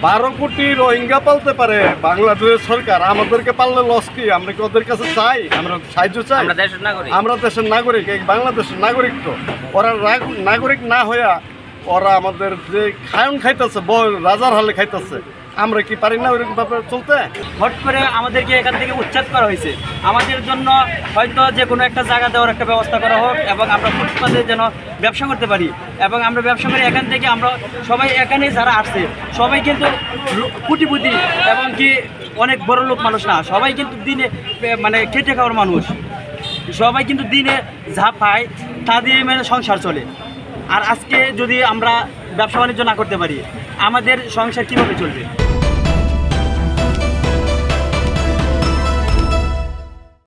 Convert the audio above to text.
12 কোটি রোহিঙ্গা পালতে পারে বাংলাদেশের সরকার, আমাদেরকে পাললে লস কি? আমরা কি ওদের কাছে চাই? আমরা সাহায্য চাই? আমরা দেশের নাগরিক, এই বাংলাদেশের নাগরিক। তো ওরা নাগরিক না হইয়া ওরা আমাদের যে খায়ন খাইতেছে, রাজার হালে খাইতেছে, আমরা কি পারি না ওইরকম ব্যাপারে চলতে? হট করে আমাদেরকে এখান থেকে উচ্ছেদ করা হয়েছে। আমাদের জন্য হয়তো যে কোনো একটা জায়গা দেওয়ার একটা ব্যবস্থা করা হোক এবং আমরা ফুটপাতে যেন ব্যবসা করতে পারি। এবং আমরা ব্যবসা করি এখান থেকে, আমরা সবাই এখানে যারা আসছে সবাই কিন্তু কোটিপতি এবং কি অনেক বড় লোক মানুষ না, সবাই কিন্তু দিনে মানে খেটে খাওয়ার মানুষ, সবাই কিন্তু দিনে যা পায় তা দিয়ে মানে সংসার চলে। আর আজকে যদি আমরা ব্যবসা বাণিজ্য না করতে পারি, আমাদের সংসার কীভাবে চলবে?